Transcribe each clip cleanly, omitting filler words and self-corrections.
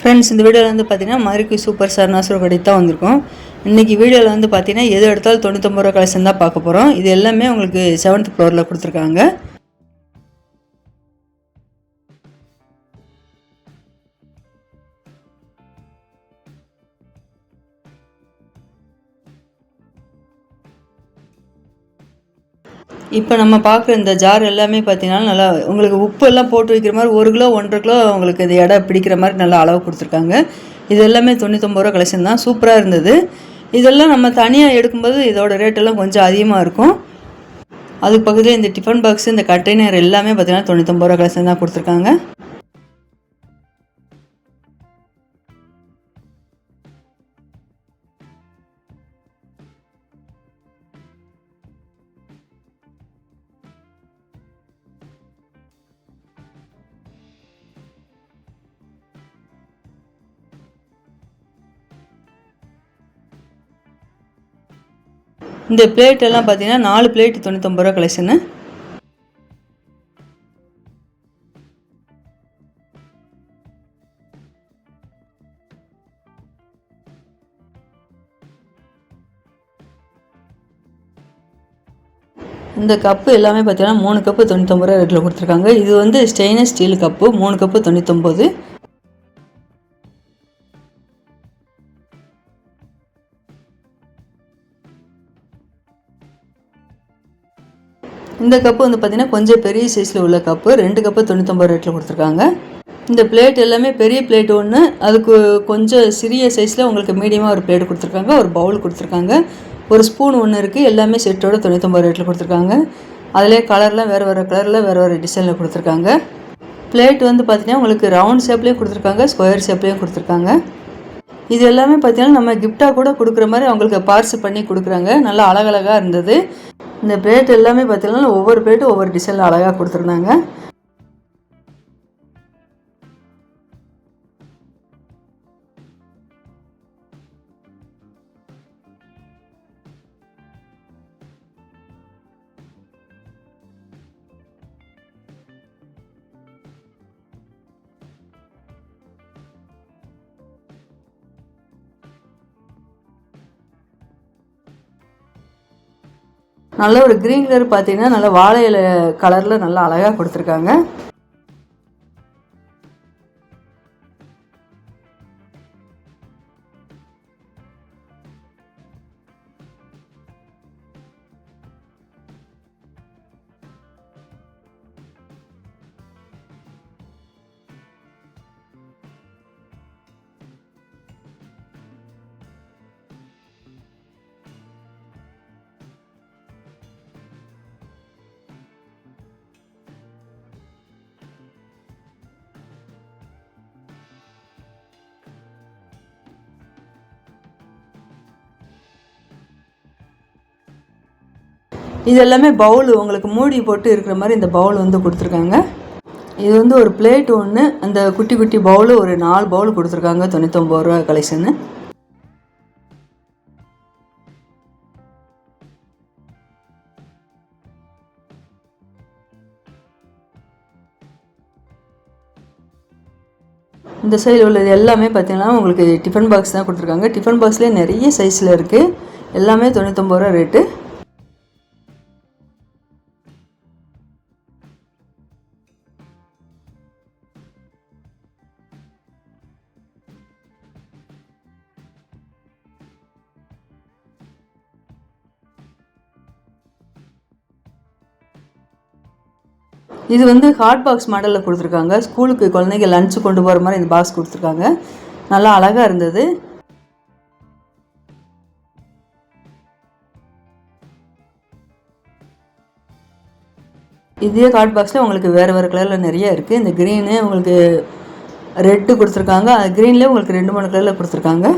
Friends, இந்த வீடியோவில் வந்து பார்த்தீங்கன்னா மதுரைக்கு சூப்பர் ஸ்டார் நாசர் கடைக்கு தான் வந்திருக்கோம். இன்றைக்கி வீடியோவில் வந்து பார்த்தீங்கன்னா எது எடுத்தாலும் 99 ரூபா கலெக்ஷன் தான் பார்க்க போகிறோம். இது எல்லாமே உங்களுக்கு 7th ஃப்ளோரில் கொடுத்துருக்காங்க. இப்போ நம்ம பார்க்குற இந்த ஜார் எல்லாமே பார்த்தீங்கன்னா நல்லா உங்களுக்கு உப்பு எல்லாம் போட்டு வைக்கிற மாதிரி 1 கிலோ 1.5 கிலோ உங்களுக்கு இது எடை பிடிக்கிற மாதிரி நல்லா அளவு கொடுத்துருக்காங்க. இது எல்லாமே 99 ரூபா கலெக்ஷன் தான். சூப்பராக இருந்தது. இதெல்லாம் நம்ம தனியாக எடுக்கும்போது இதோட ரேட்டெல்லாம் கொஞ்சம் அதிகமாக இருக்கும். அதுக்கு பக்கத்தில் இந்த டிஃபன் பாக்ஸ், இந்த கண்டெய்னர் எல்லாமே பார்த்தீங்கன்னா 99 ரூபா கலெக்ஷன் தான் கொடுத்துருக்காங்க. இந்த பிளேட் எல்லாம் பார்த்தீங்கன்னா 4 பிளேட் 99 ரூபா கலெக்ஷனு. இந்த கப்பு எல்லாமே பார்த்தீங்கன்னா 3 கப்பு 99 ரூபா ரேட்டில் கொடுத்துருக்காங்க. இது வந்து ஸ்டெயின்லெஸ் ஸ்டீல் கப்பு 3 கப்பு 99. இந்த கப்பு வந்து பார்த்திங்கன்னா கொஞ்சம் பெரிய சைஸில் உள்ள கப்பு 2 கப்பு 99 ரேட்டில் கொடுத்துருக்காங்க. இந்த பிளேட் எல்லாமே பெரிய பிளேட் ஒன்று, அதுக்கு கொஞ்சம் சிறிய சைஸில் உங்களுக்கு மீடியமாக ஒரு பிளேட் கொடுத்துருக்காங்க. ஒரு பவுல் கொடுத்துருக்காங்க. ஒரு ஸ்பூன் ஒன்று இருக்குது. எல்லாமே செட்டோட 99 ரேட்டில் கொடுத்துருக்காங்க. அதிலே கலர்லாம் வேறு வேறு கலரில் வேறு வேறு டிசைனில் கொடுத்துருக்காங்க. பிளேட் வந்து பார்த்திங்கன்னா உங்களுக்கு ரவுண்ட் ஷேப்லேயும் கொடுத்துருக்காங்க, ஸ்கொயர் ஷேப்லேயும் கொடுத்துருக்காங்க. இது எல்லாமே பார்த்திங்கன்னா நம்ம கிஃப்டாக கூட கொடுக்குற மாதிரி அவங்களுக்கு பார்சல் பண்ணி கொடுக்குறாங்க. நல்லா அழகழகாக இருந்தது. இந்த பிளேட் எல்லாமே பார்த்திங்கன்னா ஒவ்வொரு பிளேட்டும் ஒவ்வொரு டிசைனில் அழகாக கொடுத்துருந்தாங்க. நல்ல ஒரு க்ரீன் கலர் பார்த்தீங்கன்னா நல்லா வாழை இலை கலரில் நல்லா அழகாக கொடுத்துருக்காங்க. இது எல்லாமே பவுல் உங்களுக்கு மூடி போட்டு இருக்கிற மாதிரி இந்த பவுல் வந்து கொடுத்துருக்காங்க. இது வந்து ஒரு பிளேட் ஒன்று, அந்த குட்டி குட்டி பவுல் ஒரு 4 பவுல் கொடுத்துருக்காங்க. 99 ரூபா கலெக்ஷனு. இந்த சைடில் உள்ளது எல்லாமே பார்த்தீங்கன்னா உங்களுக்கு டிஃபன் பாக்ஸ் தான் கொடுத்துருக்காங்க. டிஃபன் பாக்ஸ்லேயே நிறைய சைஸில் இருக்குது. எல்லாமே 99 ரூபா ரேட்டு. இது வந்து ஹாட் பாக்ஸ் மாடலில் கொடுத்துருக்காங்க. ஸ்கூலுக்கு குழந்தைங்க லஞ்சு கொண்டு போகிற மாதிரி இந்த பாக்ஸ் கொடுத்துருக்காங்க. நல்லா அழகாக இருந்தது. இதே ஹாட் பாக்ஸில் உங்களுக்கு வேறு வேறு கலரில் நிறைய இருக்குது. இந்த க்ரீனு உங்களுக்கு ரெட்டு கொடுத்துருக்காங்க. க்ரீன்லேயே உங்களுக்கு 2-3 கலரில் கொடுத்துருக்காங்க.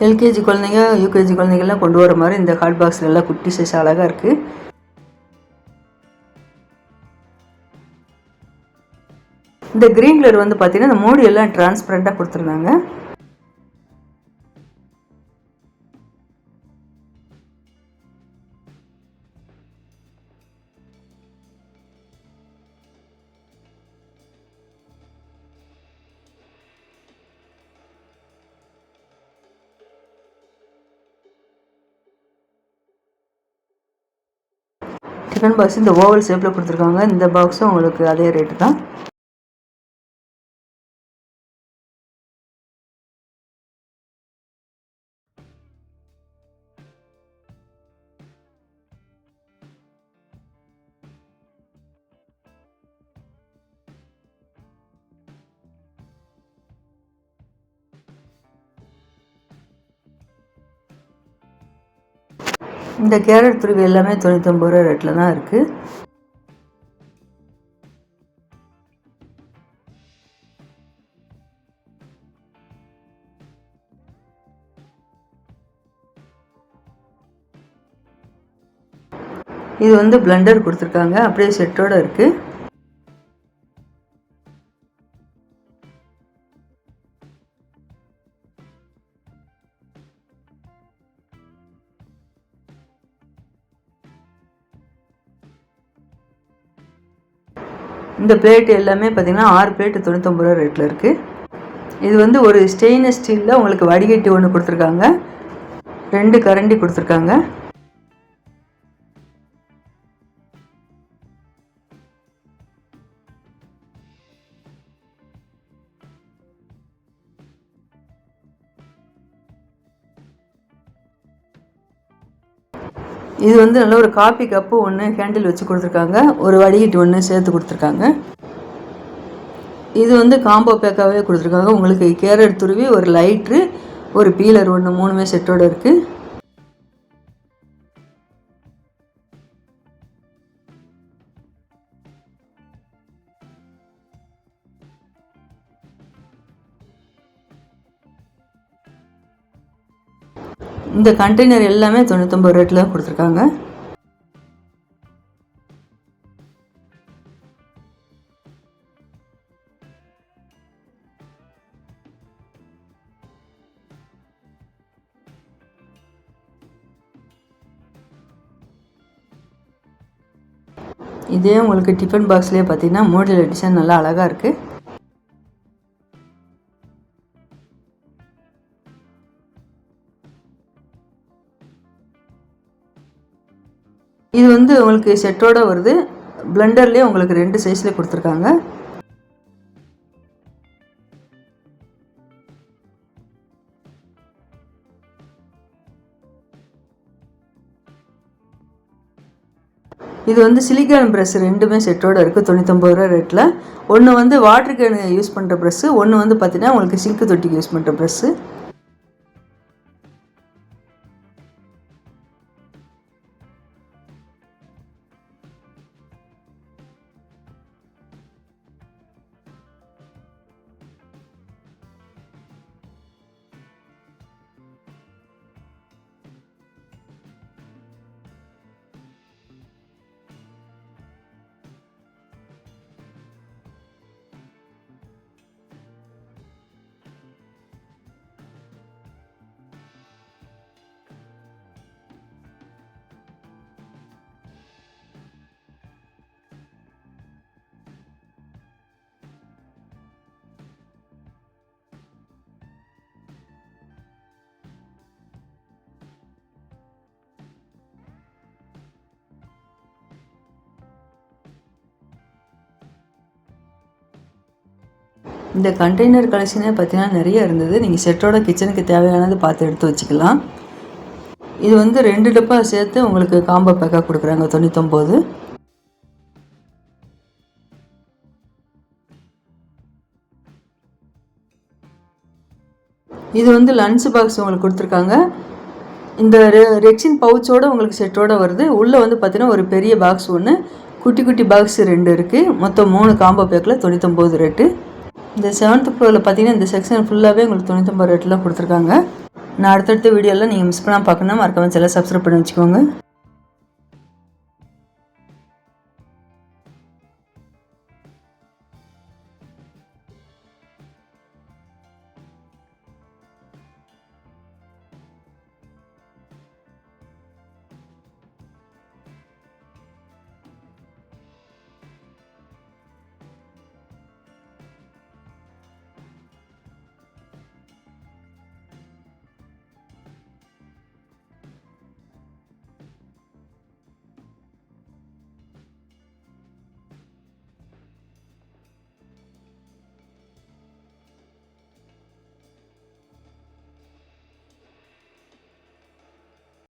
எல்கேஜி குழந்தைங்க, யூகேஜி குழந்தைங்கள்லாம் கொண்டு வர மாதிரி இந்த ஹாட் பாக்ஸில் எல்லாம் குட்டி சைஸ் அழகாக இருக்குது. இந்த க்ரீன் கலர் வந்து பார்த்தீங்கன்னா இந்த மூடி எல்லாம் டிரான்ஸ்பரண்ட்டாக கொடுத்துருந்தாங்க. டிஃபன் பாக்ஸ் இந்த ஓவல் ஷேப்பில் கொடுத்துருக்காங்க. இந்த பாக்ஸும் உங்களுக்கு அதே ரேட்டு தான். இந்த கேரட் துருவி எல்லாமே 99 ரூபா ரேட்டில் தான் இருக்குது. இது வந்து பிளெண்டர் கொடுத்துருக்காங்க, அப்படியே செட்டோட இருக்குது. இந்த பிளேட் எல்லாமே பார்த்திங்கன்னா 6 பிளேட்டு 99 ரூபா ரேட்டில் இருக்குது. இது வந்து ஒரு ஸ்டெயின்லெஸ் ஸ்டீலில் உங்களுக்கு வடிகட்டி ஒன்று கொடுத்துருக்காங்க, 2 கரண்டி கொடுத்துருக்காங்க. இது வந்து நல்ல ஒரு காஃபி கப்பு ஒன்று ஹேண்டில் வச்சு கொடுத்துருக்காங்க, ஒரு வடிகட்டி ஒன்று சேர்த்து கொடுத்துருக்காங்க. இது வந்து காம்போ பேக்காகவே கொடுத்துருக்காங்க. உங்களுக்கு கேரட் துருவி, ஒரு லைட்ரு, ஒரு பீலர் ஒன்று, 3மே செட்டோடு இருக்குது. இந்த கண்டெய்னர் எல்லாமே 99 ரேட்டில் தான் கொடுத்துருக்காங்க. இதே உங்களுக்கு டிஃபன் பாக்ஸ்லேயே பார்த்தீங்கன்னா மாடல் டிசைன் நல்லா அழகாக இருக்குது. இது வந்து உங்களுக்கு செட்டோட வருது. பிளெண்டர்லேயே உங்களுக்கு 2 சைஸில் கொடுத்துருக்காங்க. இது வந்து சிலிக்கான் ப்ரெஷ் 2மே செட்டோட இருக்குது, 99 ரூபா ரேட்டில். ஒன்று வந்து வாட்டர் கேனு யூஸ் பண்ணுற ப்ரெஷ்ஷு, ஒன்று வந்து பார்த்தீங்கன்னா உங்களுக்கு சிங்க்கு தொட்டிக்கு யூஸ் பண்ணுற ப்ரெஷ்ஷு. இந்த கண்டெய்னர் கலெக்ஷனே பார்த்தீங்கன்னா நிறைய இருந்தது. நீங்கள் செட்டோட கிச்சனுக்கு தேவையானது பார்த்து எடுத்து வச்சுக்கலாம். இது வந்து 2 டப்பா சேர்த்து உங்களுக்கு காம்போ பேக்காக கொடுக்குறாங்க, 99. இது வந்து லன்ச் பாக்ஸ் உங்களுக்கு கொடுத்துருக்காங்க. இந்த ரெக்ஸின் பவுச்சோடு உங்களுக்கு செட்டோடு வருது. உள்ளே வந்து பார்த்தீங்கன்னா ஒரு பெரிய பாக்ஸ் ஒன்று, குட்டி குட்டி பாக்ஸ் 2 இருக்குது. மொத்தம் 3 காம்போ பேக்கில் 99 ரேட்டு. இந்த 7th ஃப்ளோரில் பார்த்தீங்கன்னா இந்த செக்ஷன் ஃபுல்லாகவே உங்களுக்கு 99 ரேட்டில் கொடுத்துருக்காங்க. நான் அடுத்தடுத்த வீடியோவில் நீங்கள் மிஸ் பண்ணாமல் பார்க்கணும், மறக்காம சேனலை சப்ஸ்கிரைப் பண்ணி வச்சுக்கோங்க.